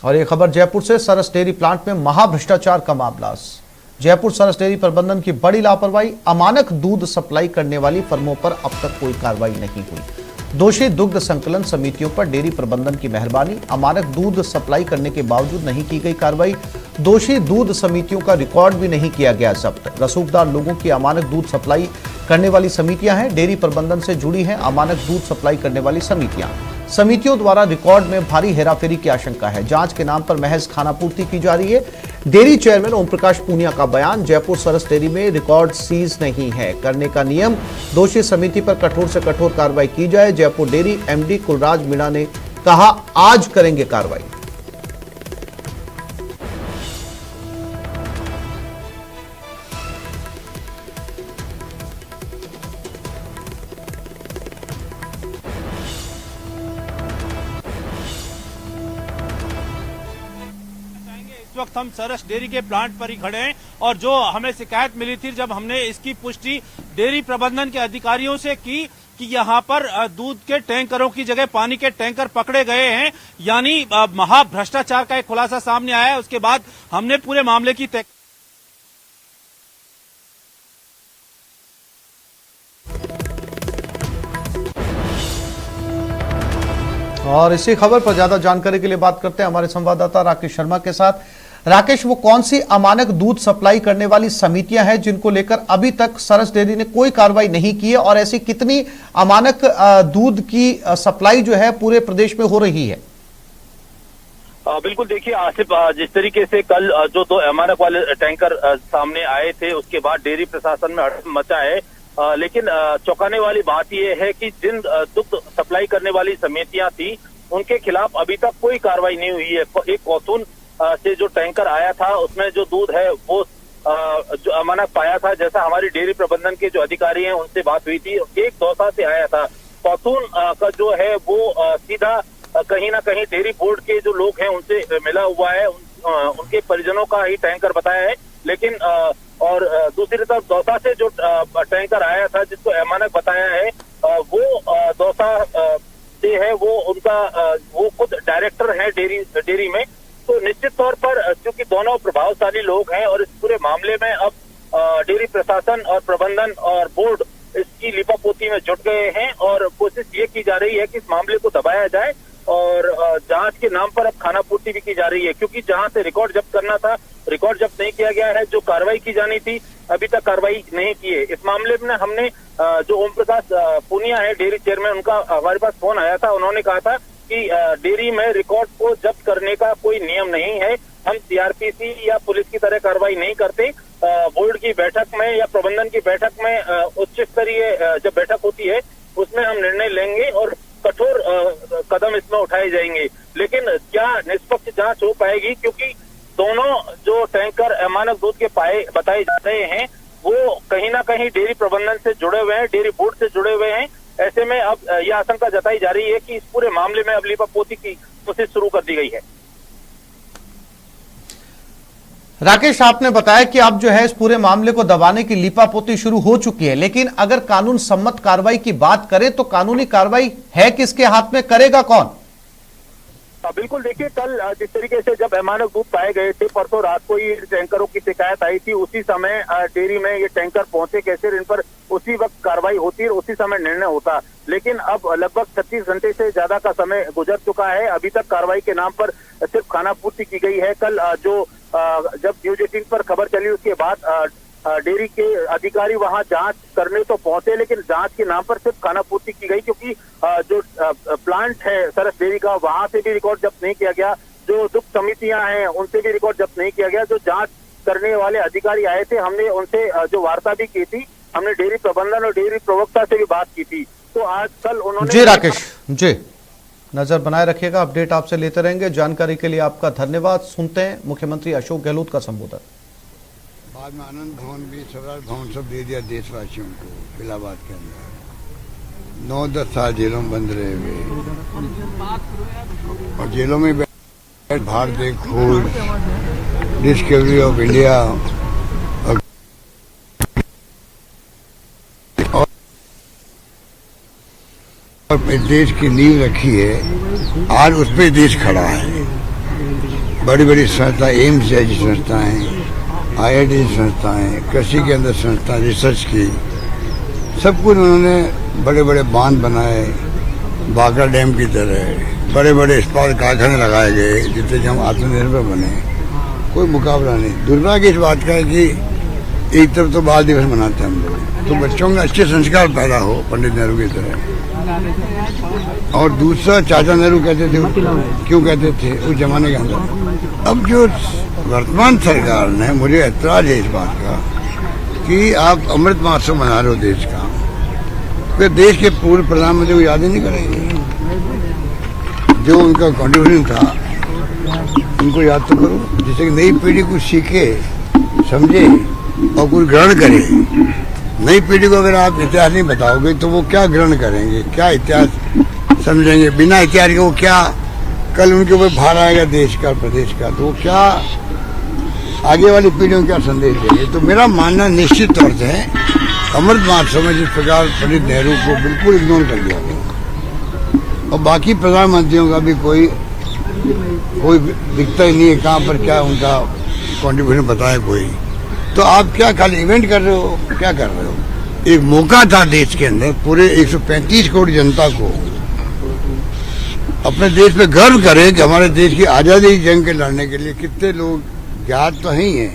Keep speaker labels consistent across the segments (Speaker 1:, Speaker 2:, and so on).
Speaker 1: और ये खबर जयपुर से, सरस डेयरी प्लांट में महाभ्रष्टाचार का मामला। जयपुर सरस डेयरी प्रबंधन की बड़ी लापरवाही, अमानक दूध सप्लाई करने वाली फर्मों पर अब तक कोई कार्रवाई नहीं हुई। दोषी दुग्ध संकलन समितियों पर डेयरी प्रबंधन की मेहरबानी, अमानक दूध सप्लाई करने के बावजूद नहीं की गई कार्रवाई। दोषी दूध समितियों का रिकॉर्ड भी नहीं किया गया जब्त। रसूखदार लोगों की अमानक दूध सप्लाई करने वाली समितियां हैं, डेयरी प्रबंधन से जुड़ी हैं अमानक दूध सप्लाई करने वाली समितियों द्वारा रिकॉर्ड में भारी हेराफेरी की आशंका है। जांच के नाम पर महज खानापूर्ति की जा रही है। डेयरी चेयरमैन ओम प्रकाश पूनिया का बयान, जयपुर सरस डेयरी में रिकॉर्ड सीज नहीं है, करने का नियम, दोषी समिति पर कठोर से कठोर कार्रवाई की जाए। जयपुर डेयरी एमडी कुलराज मीणा ने कहा, आज करेंगे कार्रवाई।
Speaker 2: इस वक्त हम सरस डेयरी के प्लांट पर ही खड़े हैं और जो हमें शिकायत मिली थी, जब हमने इसकी पुष्टि डेयरी प्रबंधन के अधिकारियों से की कि यहाँ पर दूध के टैंकरों की जगह पानी के टैंकर पकड़े गए हैं, यानी महाभ्रष्टाचार का एक खुलासा सामने आया है। उसके बाद हमने पूरे मामले की
Speaker 1: और इसी खबर पर ज्यादा जानकारी के लिए बात करते हैं हमारे संवाददाता राकेश शर्मा के साथ। राकेश, वो कौन सी अमानक दूध सप्लाई करने वाली समितियां हैं जिनको लेकर अभी तक सरस डेयरी ने कोई कार्रवाई नहीं की है, और ऐसी कितनी अमानक दूध की सप्लाई जो है पूरे प्रदेश में हो रही है?
Speaker 3: बिल्कुल, देखिए आसिफ, जिस तरीके से कल जो 2 अमानक वाले टैंकर सामने आए थे, उसके बाद डेयरी प्रशासन में हड़कंप मचा है। लेकिन चौंकाने वाली बात यह है कि जिन दुग्ध सप्लाई करने वाली समितियां थी, उनके खिलाफ अभी तक कोई कार्रवाई नहीं हुई है। एक कौतून से जो टैंकर आया था, उसमें जो दूध है वो जो अमानक पाया था। जैसा हमारी डेयरी प्रबंधन के जो अधिकारी हैं उनसे बात हुई थी, एक दौसा से आया था। कौतून का जो है वो सीधा कहीं ना कहीं डेयरी बोर्ड के जो लोग हैं उनसे मिला हुआ है, उनके परिजनों का ही टैंकर बताया है। लेकिन और दूसरी तरफ दौसा से जो टैंकर आया था, जिसको अमानक बताया है, वो दौसा से है, वो उनका वो खुद डायरेक्टर है डेयरी में। तो निश्चित तौर पर क्योंकि दोनों प्रभावशाली लोग हैं और इस पूरे मामले में अब डेयरी प्रशासन और प्रबंधन और बोर्ड इसकी लिपापोती में जुट गए हैं और कोशिश ये की जा रही है कि इस मामले को दबाया जाए और जांच के नाम पर अब खानापूर्ति भी की जा रही है। क्योंकि जहां से रिकॉर्ड जब्त करना था, रिकॉर्ड जब्त नहीं किया गया है। जो कार्रवाई की जानी थी, अभी तक कार्रवाई नहीं की है। इस मामले में हमने जो ओम प्रकाश पूनिया है डेयरी चेयरमैन, उनका हमारे पास फोन आया था। उन्होंने कहा था कि डेयरी में रिकॉर्ड को जब्त करने का कोई नियम नहीं है, हम सीआरपीसी या पुलिस की तरह कार्रवाई नहीं करते। बोर्ड की बैठक में या प्रबंधन की बैठक में उच्च स्तरीय जब बैठक होती है उसमें हम निर्णय लेंगे और कठोर कदम इसमें उठाए जाएंगे। लेकिन क्या निष्पक्ष जांच हो पाएगी? क्योंकि दोनों जो टैंकर अमानक दूध के बताए जा रहे हैं, वो कहीं ना कहीं डेयरी प्रबंधन से जुड़े हुए हैं, डेयरी बोर्ड से जुड़े हुए हैं। ऐसे में अब यह आशंका जताई जा रही है कि इस पूरे मामले में अब लिपापोती की कोशिश शुरू कर दी गई है।
Speaker 1: राकेश, आपने बताया कि अब जो है इस पूरे मामले को दबाने की लिपापोती शुरू हो चुकी है, लेकिन अगर कानून सम्मत कार्रवाई की बात करें तो कानूनी कार्रवाई है किसके हाथ में, करेगा कौन?
Speaker 3: बिल्कुल, देखिए कल जिस तरीके से जब अमानक दूध पाए गए थे, परसों रात को ये टैंकरों की शिकायत आई थी, उसी समय डेयरी में ये टैंकर पहुंचे कैसे, इन पर उसी वक्त कार्रवाई होती और उसी समय निर्णय होता। लेकिन अब लगभग 36 घंटे से ज्यादा का समय गुजर चुका है, अभी तक कार्रवाई के नाम पर सिर्फ खानापूर्ति की गई है। कल जो जब न्यूज 18 पर खबर चली, उसके बाद डेयरी के अधिकारी वहां जांच करने तो पहुंचे, लेकिन जांच के नाम पर सिर्फ खानापूर्ति की गई। क्योंकि जो प्लांट है सरस डेयरी का, वहां से भी रिकॉर्ड जब्त नहीं किया गया, जो दुग्ध समितियां हैं उनसे भी रिकॉर्ड जब्त नहीं किया गया। जो जांच करने वाले अधिकारी आए थे, हमने उनसे जो वार्ता भी की थी, हमने डेयरी प्रबंधन और डेयरी प्रवक्ता से भी बात की थी। तो आज कल उन्होंने
Speaker 1: जी राकेश जी, नजर बनाए रखिएगा, अपडेट आपसे लेते रहेंगे। जानकारी के लिए आपका धन्यवाद। सुनते हैं मुख्यमंत्री अशोक गहलोत का संबोधन।
Speaker 4: बाद में आनंद भवन भी, स्वराज भवन सब दे दिया देशवासियों को। इलाहाबाद के अंदर 9-10 साल जेलों में बंद रहे हुए और जेलों में भारतीय खोज, डिस्कवरी ऑफ इंडिया और देश की नींव रखी है। आज उस पर देश खड़ा है। बड़ी बड़ी संस्था, एम्स जैसी संस्थाएं, IIT संस्थाएं, कृषि के अंदर संस्था रिसर्च की, सब कुछ उन्होंने बड़े बड़े बांध बनाए, बांका डैम की तरह बड़े बड़े इस्पात कारखाने लगाए गए जिससे कि हम आत्मनिर्भर बने। कोई मुकाबला नहीं। दुर्भाग्य इस बात का है कि एक तरफ तो बाल दिवस मनाते हैं हम लोग, तो बच्चों में अच्छे संस्कार पैदा हो पंडित नेहरू की तरह। और दूसरा, चाचा नेहरू कहते थे, क्यों कहते थे उस जमाने के अंदर। अब जो वर्तमान सरकार ने, मुझे ऐतराज है इस बात का कि आप अमृत महोत्सव मना रहे हो देश का, फिर देश के पूर्व प्रधानमंत्री को याद ही नहीं करेंगे। जो उनका कॉन्ट्रीब्यूशन था उनको याद तो करो, जिससे कि नई पीढ़ी कुछ सीखे, समझे और कुछ ग्रहण करे। नई पीढ़ी को अगर आप इतिहास नहीं बताओगे तो वो क्या ग्रहण करेंगे, क्या इतिहास समझेंगे। बिना इतिहास के वो क्या, कल उनके ऊपर भार आएगा देश का, प्रदेश का, तो वो क्या आगे वाली पीढ़ियों को क्या संदेश देंगे। तो मेरा मानना निश्चित तौर से है, अमृत महोत्सव में जिस प्रकार पंडित नेहरू को बिल्कुल इग्नोर कर दिया गया और बाकी प्रधानमंत्रियों का भी कोई दिखता ही नहीं है कहाँ पर क्या उनका कॉन्ट्रीब्यूशन बताए कोई। तो आप क्या खाली इवेंट कर रहे हो, क्या कर रहे हो। एक मौका था देश के अंदर पूरे 135 करोड़ जनता को अपने देश पे गर्व करे कि हमारे देश की आजादी जंग के लड़ने के लिए कितने लोग ज्ञात तो ही हैं,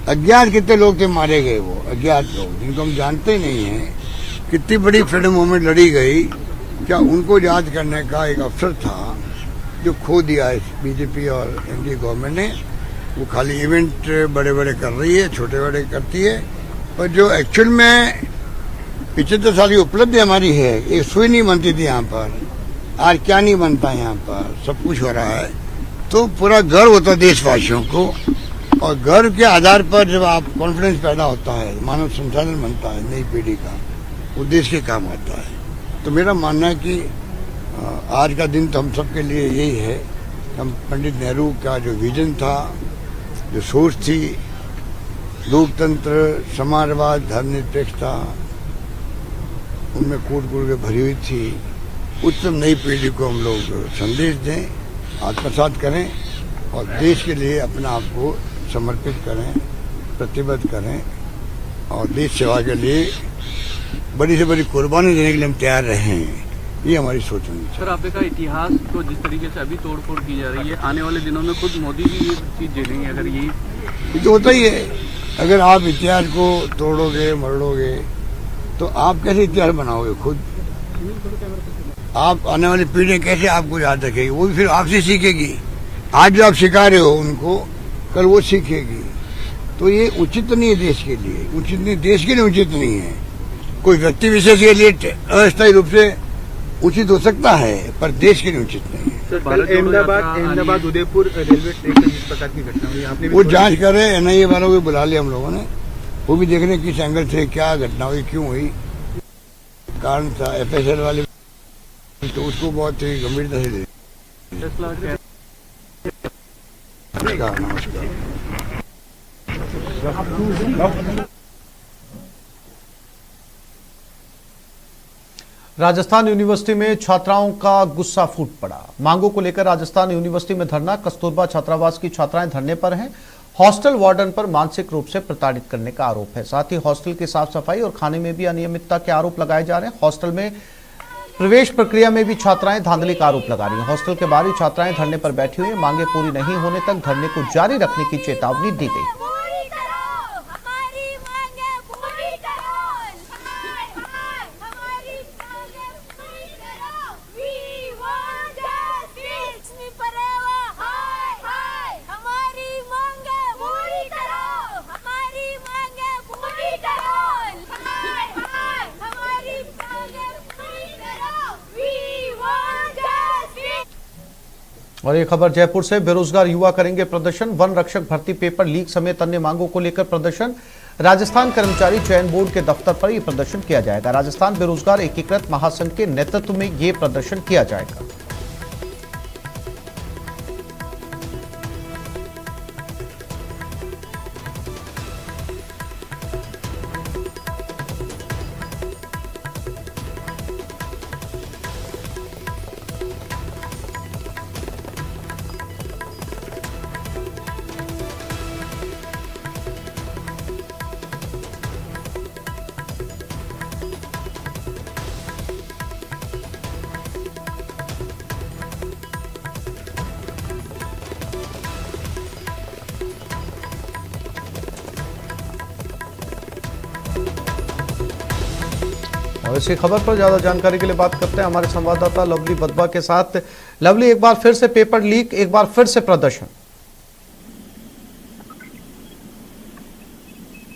Speaker 4: अज्ञात कितने लोग थे मारे गए, वो अज्ञात लोग जिनको हम जानते नहीं हैं। कितनी बड़ी फ्रीडम मूवमेंट लड़ी गई, क्या उनको याद करने का एक अवसर था जो खो दिया है बीजेपी और एनडीए गवर्नमेंट ने। वो खाली इवेंट बड़े बड़े कर रही है, छोटे बड़े करती है, पर जो एक्चुअल में 75 साल की उपलब्धि हमारी है, एक सुई नहीं बनती थी यहाँ पर, आज क्या नहीं बनता यहाँ पर, सब कुछ हो रहा है। तो पूरा गर्व होता है देशवासियों को, और गर्व के आधार पर जब आप कॉन्फिडेंस पैदा होता है, मानव संसाधन बनता है नई पीढ़ी का, वो देश के काम आता है। तो मेरा मानना है कि आज का दिन तो हम सबके लिए यही है, हम पंडित नेहरू का जो विजन था, जो सोच थी, लोकतंत्र, समाजवाद, धर्मनिरपेक्षता, उनमें कूट कूट के भरी हुई थी। उत्तम नई पीढ़ी को हम लोग संदेश दें, आत्मसात करें और देश के लिए अपने आप को समर्पित करें, प्रतिबद्ध करें और देश सेवा के लिए बड़ी से बड़ी कुर्बानी देने के लिए हम तैयार रहें। ये हमारी सोच होनी चाहिए।
Speaker 5: सर, आपने कहा इतिहास को जिस तरीके से अभी तोड़फोड़ की जा रही है, आने वाले दिनों में खुद मोदी भी ये चीज झेलेंगे अगर ये
Speaker 4: तो होता ही है। अगर आप इतिहास को तोड़ोगे, मरोड़ोगे, तो आप कैसे इतिहास बनाओगे खुद। आप आने वाली पीढ़ी कैसे आपको याद रखेगी, वो भी फिर आपसे सीखेगी। आज जो आप सिखा रहे हो उनको, कल वो सीखेगी। तो ये उचित नहीं है देश के लिए, उचित नहीं, देश के लिए उचित नहीं है। कोई व्यक्ति विशेष के लिए अस्थायी रूप से उचित हो सकता है, पर देश के लिए उचित नहीं है।
Speaker 6: अहमदाबाद उदयपुर रेलवे स्टेशन इस प्रकार की घटना हुई, आपने
Speaker 4: वो जांच कर रहे हैं, NIA वालों को बुला लिया हम लोगों ने, वो भी देख रहे हैं किस एंगल से क्या घटना हुई, क्यों हुई, कारण था। FSL वाले तो उसको बहुत ही गंभीरता से ले। नमस्कार।
Speaker 1: राजस्थान यूनिवर्सिटी में छात्राओं का गुस्सा फूट पड़ा। मांगों को लेकर राजस्थान यूनिवर्सिटी में धरना। कस्तूरबा छात्रावास की छात्राएं धरने पर हैं। हॉस्टल वार्डन पर मानसिक रूप से प्रताड़ित करने का आरोप है। साथ ही हॉस्टल की साफ सफाई और खाने में भी अनियमितता के आरोप लगाए जा रहे हैं। हॉस्टल में प्रवेश प्रक्रिया में भी छात्राएं धांधली का आरोप लगा रही हैं। हॉस्टल के बाहर ही छात्राएं धरने पर बैठी हुई हैं। मांगे पूरी नहीं होने तक धरने को जारी रखने की चेतावनी दी गई। और एक खबर जयपुर से, बेरोजगार युवा करेंगे प्रदर्शन। वन रक्षक भर्ती पेपर लीक समेत अन्य मांगों को लेकर प्रदर्शन। राजस्थान कर्मचारी चयन बोर्ड के दफ्तर पर यह प्रदर्शन किया जाएगा। राजस्थान बेरोजगार एकीकृत महासंघ के नेतृत्व में यह प्रदर्शन किया जाएगा। और इसी खबर पर ज्यादा जानकारी के लिए बात करते हैं हमारे संवाददाता लवली बदबा के साथ। लवली, एक बार फिर से पेपर लीक, एक बार फिर से प्रदर्शन।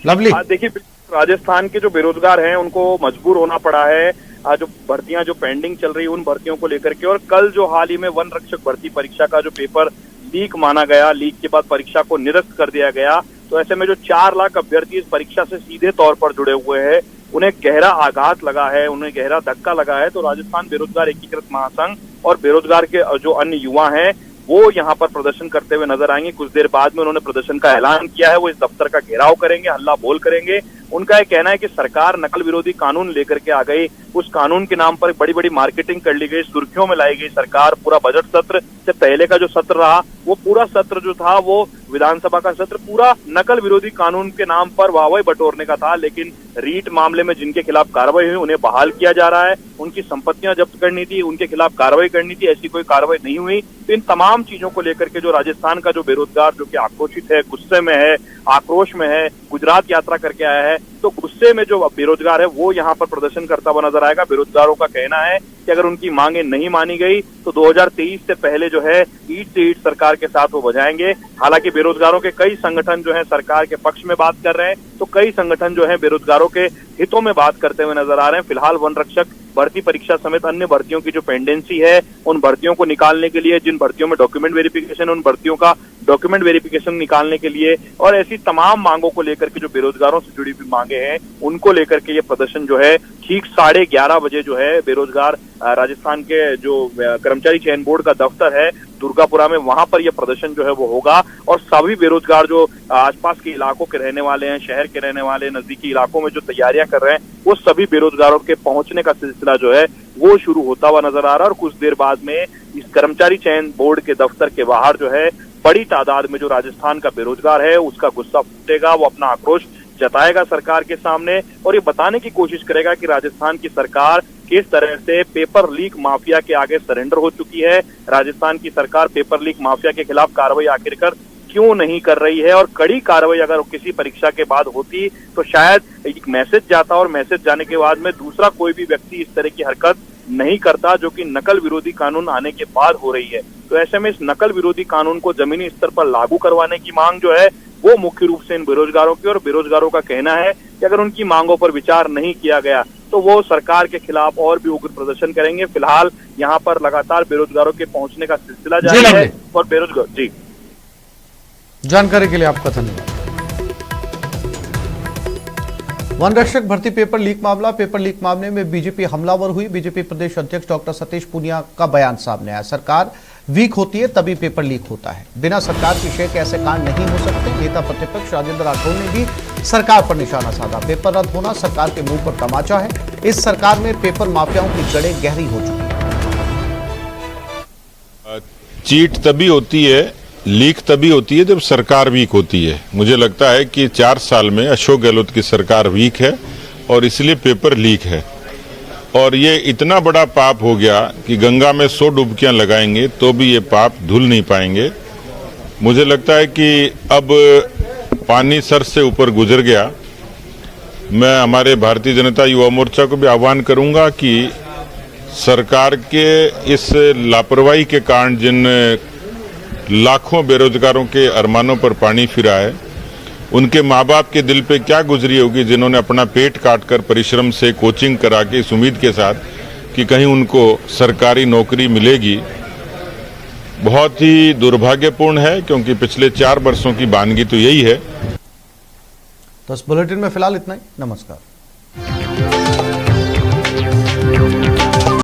Speaker 1: लवली,
Speaker 7: देखिए, राजस्थान के जो बेरोजगार हैं उनको मजबूर होना पड़ा है जो भर्तियां जो पेंडिंग चल रही है उन भर्तियों को लेकर के। और कल जो हाल ही में वन रक्षक भर्ती परीक्षा का जो पेपर लीक माना गया, लीक के बाद परीक्षा को निरस्त कर दिया गया, तो ऐसे में जो 4 लाख अभ्यर्थी इस परीक्षा से सीधे तौर पर जुड़े हुए हैं उन्हें गहरा आघात लगा है, उन्हें गहरा धक्का लगा है। तो राजस्थान बेरोजगार एकीकृत महासंघ और बेरोजगार के जो अन्य युवा हैं वो यहाँ पर प्रदर्शन करते हुए नजर आएंगे। कुछ देर बाद में उन्होंने प्रदर्शन का ऐलान किया है, वो इस दफ्तर का घेराव करेंगे, हल्ला बोल करेंगे। उनका यह कहना है कि सरकार नकल विरोधी कानून लेकर के आ गई, उस कानून के नाम पर बड़ी बड़ी मार्केटिंग कर ली गई, सुर्खियों में लाई गई सरकार। पूरा बजट सत्र से पहले का जो सत्र रहा वो पूरा सत्र जो था वो विधानसभा का सत्र पूरा नकल विरोधी कानून के नाम पर वाहवाही बटोरने का था। लेकिन रीट मामले में जिनके खिलाफ कार्रवाई हुई उन्हें बहाल किया जा रहा है, उनकी संपत्तियां जब्त करनी थी, उनके खिलाफ कार्रवाई करनी थी, ऐसी कोई कार्रवाई नहीं हुई। तो इन तमाम चीजों को लेकर के जो राजस्थान का जो बेरोजगार जो कि आक्रोशित है, गुस्से में है, आक्रोश में है, गुजरात यात्रा करके आया है, तो गुस्से में जो बेरोजगार है वो यहाँ पर प्रदर्शन करता हुआ नजर आएगा। बेरोजगारों का कहना है कि अगर उनकी मांगे नहीं मानी गई तो 2023 से पहले जो है ईट से ईट सरकार के साथ वो बजाएंगे। हालांकि बेरोजगारों के कई संगठन जो है सरकार के पक्ष में बात कर रहे हैं, तो कई संगठन जो है बेरोजगारों के हितों में बात करते हुए नजर आ रहे हैं। फिलहाल वन रक्षक भर्ती परीक्षा समेत अन्य भर्तियों की जो पेंडेंसी है उन भर्तियों को निकालने के लिए, जिन भर्तियों में डॉक्यूमेंट वेरिफिकेशन, उन भर्तियों का डॉक्यूमेंट वेरिफिकेशन निकालने के लिए और ऐसी तमाम मांगों को लेकर के जो बेरोजगारों से जुड़ी हुई मांगे हैं उनको लेकर के ये प्रदर्शन जो है ठीक 11:30 बजे जो है बेरोजगार राजस्थान के जो कर्मचारी चयन बोर्ड का दफ्तर है दुर्गापुरा में, वहां पर यह प्रदर्शन जो है वो होगा। और सभी बेरोजगार जो आसपास के इलाकों के रहने वाले हैं, शहर के रहने वाले, नजदीकी इलाकों में जो तैयारियां कर रहे हैं, वो सभी बेरोजगारों के पहुंचने का सिलसिला जो है वो शुरू होता हुआ नजर आ रहा है। और कुछ देर बाद में इस कर्मचारी चयन बोर्ड के दफ्तर के बाहर जो है बड़ी तादाद में जो राजस्थान का बेरोजगार है उसका गुस्सा फूटेगा, वो अपना आक्रोश जताएगा सरकार के सामने और ये बताने की कोशिश करेगा कि राजस्थान की सरकार किस तरह से पेपर लीक माफिया के आगे सरेंडर हो चुकी है। राजस्थान की सरकार पेपर लीक माफिया के खिलाफ कार्रवाई आखिरकार क्यों नहीं कर रही है, और कड़ी कार्रवाई अगर किसी परीक्षा के बाद होती तो शायद एक मैसेज जाता और मैसेज जाने के बाद में दूसरा कोई भी व्यक्ति इस तरह की हरकत नहीं करता जो कि नकल विरोधी कानून आने के बाद हो रही है। तो ऐसे में इस नकल विरोधी कानून को जमीनी स्तर पर लागू करवाने की मांग जो है वो मुख्य रूप से इन बेरोजगारों की, और बेरोजगारों का कहना है कि अगर उनकी मांगों पर विचार नहीं किया गया तो वो सरकार के खिलाफ और भी उग्र प्रदर्शन करेंगे। फिलहाल यहाँ पर लगातार बेरोजगारों के पहुंचने का सिलसिला जारी है और बेरोजगार जी
Speaker 1: जानकारी के लिए आपका धन्यवाद। वन रक्षक भर्ती पेपर लीक मामला, पेपर लीक मामले में बीजेपी हमलावर हुई। बीजेपी प्रदेश अध्यक्ष डॉक्टर सतीश पूनिया का बयान सामने आया, सरकार वीक होती है तभी पेपर लीक होता है, बिना सरकार की शेयर के ऐसे कांड नहीं हो सकते। नेता प्रतिपक्ष राजेंद्र राठौड़ ने भी सरकार पर निशाना साधा, पेपर रद्द होना सरकार के मुंह पर तमाचा है, इस सरकार में पेपर माफियाओं की जड़ें गहरी हो चुकी है।
Speaker 8: चीट तभी होती है, लीक तभी होती है जब सरकार वीक होती है। मुझे लगता है कि 4 साल में अशोक गहलोत की सरकार वीक है और इसलिए पेपर लीक है। और ये इतना बड़ा पाप हो गया कि गंगा में 100 डुबकियां लगाएंगे तो भी ये पाप धुल नहीं पाएंगे। मुझे लगता है कि अब पानी सर से ऊपर गुजर गया। मैं हमारे भारतीय जनता युवा मोर्चा को भी आह्वान करूंगा कि सरकार के इस लापरवाही के कारण जिन लाखों बेरोजगारों के अरमानों पर पानी फिरा है, उनके माँ बाप के दिल पे क्या गुजरी होगी जिन्होंने अपना पेट काटकर परिश्रम से कोचिंग करा के इस उम्मीद के साथ कि कहीं उनको सरकारी नौकरी मिलेगी। बहुत ही दुर्भाग्यपूर्ण है क्योंकि पिछले 4 वर्षों की वानगी तो यही है।
Speaker 1: तो इस बुलेटिन में फिलहाल इतना ही। नमस्कार।